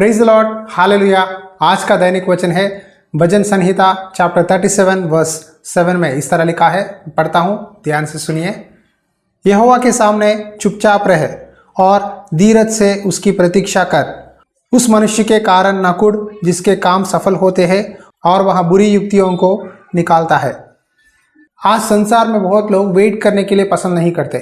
Praise the Lord, hallelujah. आज का दैनिक वचन है भजन संहिता चैप्टर 37 वर्स 7 में इस तरह लिखा है, पढ़ता हूँ, ध्यान से सुनिए। यहोवा के सामने चुपचाप रह और धीरज से उसकी प्रतीक्षा कर। उस मनुष्य के कारण न कुढ़ जिसके काम सफल होते हैं और वह बुरी युक्तियों को निकालता है। आज संसार में बहुत लोग वेट करने के लिए पसंद नहीं करते।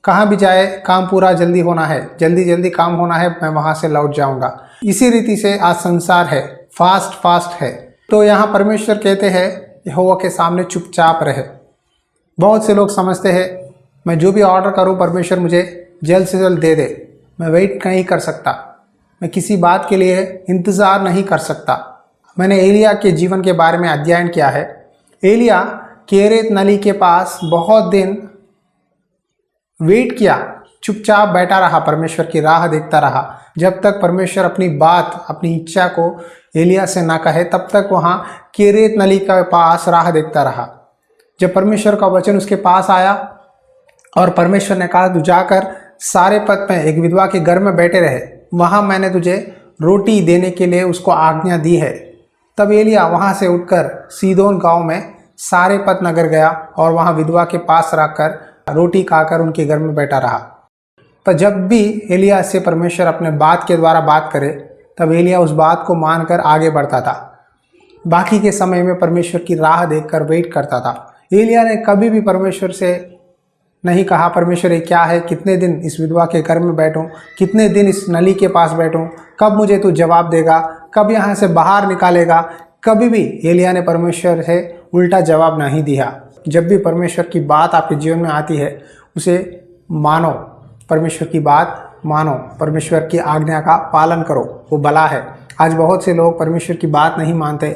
कहाँ भी जाए काम पूरा जल्दी होना है, जल्दी जल्दी काम होना है, मैं वहाँ से लौट जाऊँगा। इसी रीति से आज संसार है, फास्ट है। तो यहाँ परमेश्वर कहते हैं यहोवा के सामने चुपचाप रहे। बहुत से लोग समझते हैं मैं जो भी ऑर्डर करूँ परमेश्वर मुझे जल्द से जल्द दे दे, मैं वेट नहीं कर सकता, मैं किसी बात के लिए इंतज़ार नहीं कर सकता। मैंने एलिया के जीवन के बारे में अध्ययन किया है। एलिया केरेत नली के पास बहुत दिन वेट किया, चुपचाप बैठा रहा, परमेश्वर की राह देखता रहा, जब तक परमेश्वर अपनी बात, अपनी इच्छा को एलिया से ना कहे, तब तक वहाँ केरेत नली के पास राह देखता रहा। जब परमेश्वर का वचन उसके पास आया और परमेश्वर ने कहा तू जाकर सारे पद में एक विधवा के घर में बैठे रहे, वहाँ मैंने तुझे रोटी देने के लिए उसको आज्ञा दी है। तब एलिया वहाँ से उठकर सीदोन गांव में सारे पद नगर गया और वहाँ विधवा के पास रखकर रोटी खाकर उनके घर में बैठा रहा। पर जब भी एलिया से परमेश्वर अपने बात के द्वारा बात करे, तब एलिया उस बात को मानकर आगे बढ़ता था। बाकी के समय में परमेश्वर की राह देखकर वेट करता था। एलिया ने कभी भी परमेश्वर से नहीं कहा परमेश्वर ये क्या है, कितने दिन इस विधवा के घर में बैठूं, कितने दिन इस नली के पास बैठूं, कब मुझे तू जवाब देगा, कब यहाँ से बाहर निकालेगा। कभी भी एलिया ने परमेश्वर से उल्टा जवाब नहीं दिया। जब भी परमेश्वर की बात आपके जीवन में आती है उसे मानो, परमेश्वर की बात मानो, परमेश्वर की आज्ञा का पालन करो, वो भला है। आज बहुत से लोग परमेश्वर की बात नहीं मानते,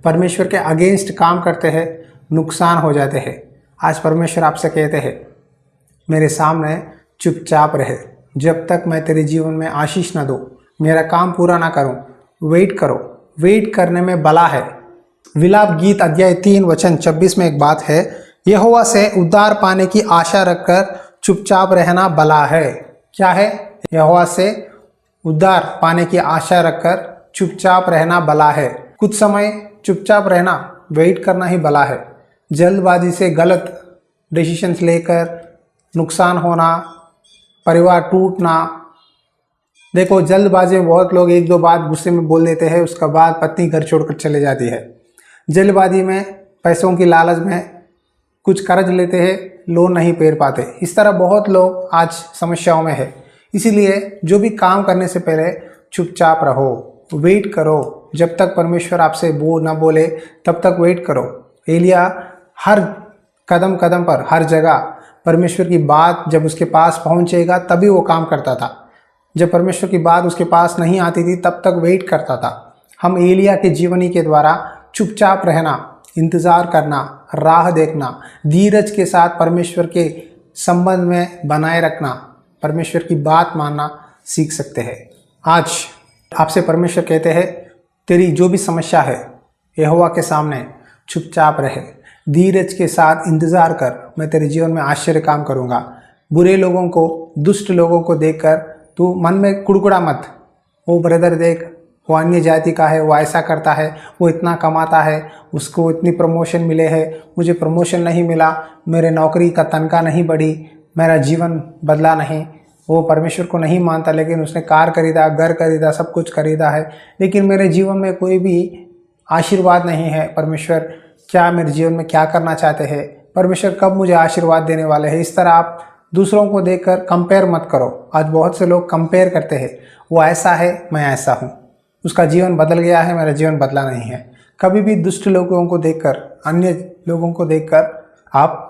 परमेश्वर के अगेंस्ट काम करते हैं, नुकसान हो जाते हैं। आज परमेश्वर आपसे कहते हैं मेरे सामने चुपचाप रहे, जब तक मैं तेरे जीवन में आशीष ना दूँ, मेरा काम पूरा ना करूँ। वेट करो, वेट करने में भला है। विलाप गीत अध्याय 3 वचन 26 में एक बात है, यहोवा से उद्धार पाने की आशा रखकर चुपचाप रहना भला है। क्या है? यहोवा से उद्धार पाने की आशा रखकर चुपचाप रहना भला है। कुछ समय चुपचाप रहना, वेट करना ही भला है। जल्दबाजी से गलत डिसीजंस लेकर नुकसान होना, परिवार टूटना। देखो जल्दबाजी में बहुत लोग एक दो बात गुस्से में बोल देते हैं, उसके बाद पत्नी घर छोड़कर चले जाती है। जल्दबाजी में पैसों की लालच में कुछ कर्ज लेते हैं, लोन नहीं पेर पाते। इस तरह बहुत लोग आज समस्याओं में है। इसीलिए जो भी काम करने से पहले चुपचाप रहो, वेट करो, जब तक परमेश्वर आपसे ना बोले तब तक वेट करो। एलिया हर कदम कदम पर, हर जगह परमेश्वर की बात जब उसके पास पहुंचेगा तभी वो काम करता था। जब परमेश्वर की बात उसके पास नहीं आती थी तब तक वेट करता था। हम एलिया के जीवनी के द्वारा चुपचाप रहना, इंतज़ार करना, राह देखना, धीरज के साथ परमेश्वर के संबंध में बनाए रखना, परमेश्वर की बात मानना सीख सकते हैं। आज आपसे परमेश्वर कहते हैं तेरी जो भी समस्या है यहोवा के सामने चुपचाप रहे, धीरज के साथ इंतज़ार कर, मैं तेरे जीवन में आश्चर्य काम करूँगा। बुरे लोगों को, दुष्ट लोगों को देखकर तू मन में कुड़कुड़ा मत, वो ब्रदर देख वो अन्य जाति का है, वो ऐसा करता है, वो इतना कमाता है, उसको इतनी प्रमोशन मिले है, मुझे प्रमोशन नहीं मिला, मेरे नौकरी का तनख्वाह नहीं बढ़ी, मेरा जीवन बदला नहीं। वो परमेश्वर को नहीं मानता, लेकिन उसने कार खरीदा, घर खरीदा, सब कुछ खरीदा है, लेकिन मेरे जीवन में कोई भी आशीर्वाद नहीं है। परमेश्वर क्या मेरे जीवन में क्या करना चाहते हैं, परमेश्वर कब मुझे आशीर्वाद देने वाले हैं। इस तरह आप दूसरों को देखकर कंपेयर मत करो। आज बहुत से लोग कंपेयर करते हैं, वो ऐसा है मैं ऐसा हूँ, उसका जीवन बदल गया है, मेरा जीवन बदला नहीं है। कभी भी दुष्ट लोगों को देखकर, अन्य लोगों को देखकर आप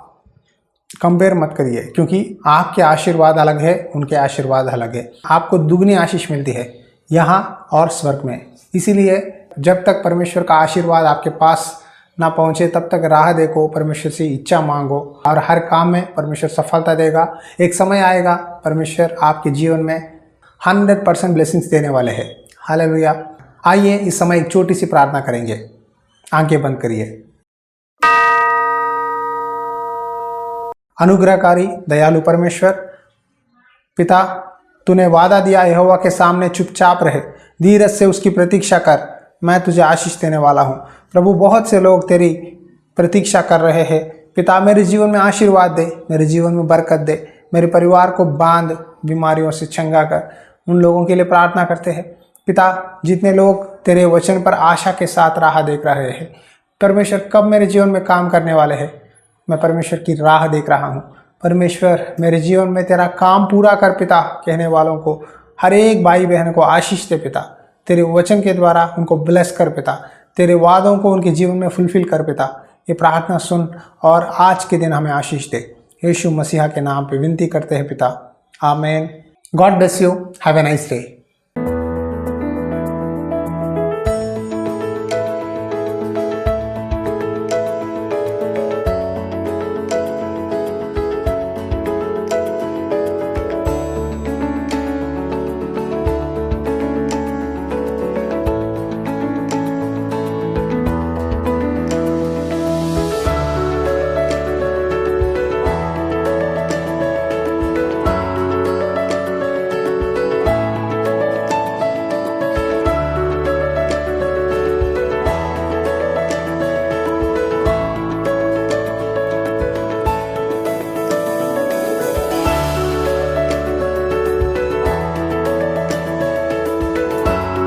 कंपेयर मत करिए, क्योंकि आपके आशीर्वाद अलग है, उनके आशीर्वाद अलग है। आपको दुगनी आशीष मिलती है यहाँ और स्वर्ग में। इसीलिए जब तक परमेश्वर का आशीर्वाद आपके पास ना पहुँचे तब तक राह देखो, परमेश्वर से इच्छा मांगो और हर काम में परमेश्वर सफलता देगा। एक समय आएगा परमेश्वर आपके जीवन में 100% ब्लेसिंग्स देने वाले हैं। हालेलुया। आइए इस समय एक छोटी सी प्रार्थना करेंगे। आंखें बंद करिए। अनुग्रहकारी दयालु परमेश्वर पिता, तूने वादा दिया यहोवा के सामने चुपचाप रहे, धीरज से उसकी प्रतीक्षा कर, मैं तुझे आशीष देने वाला हूँ। प्रभु, बहुत से लोग तेरी प्रतीक्षा कर रहे हैं। पिता, मेरे जीवन में आशीर्वाद दे, मेरे जीवन में बरकत दे, मेरे परिवार को बांध, बीमारियों से चंगा कर। उन लोगों के लिए प्रार्थना करते हैं पिता, जितने लोग तेरे वचन पर आशा के साथ राह देख रहे हैं। परमेश्वर, कब मेरे जीवन में काम करने वाले हैं, मैं परमेश्वर की राह देख रहा हूँ। परमेश्वर, मेरे जीवन में तेरा काम पूरा कर पिता, कहने वालों को, हर एक भाई बहन को आशीष दे पिता। तेरे वचन के द्वारा उनको ब्लेस कर पिता, तेरे वादों को उनके जीवन में फुलफिल कर पिता। ये प्रार्थना सुन और आज के दिन हमें आशीष दे। यीशु मसीहा के नाम पे विनती करते हैं पिता, आमीन। God bless you, have a nice day.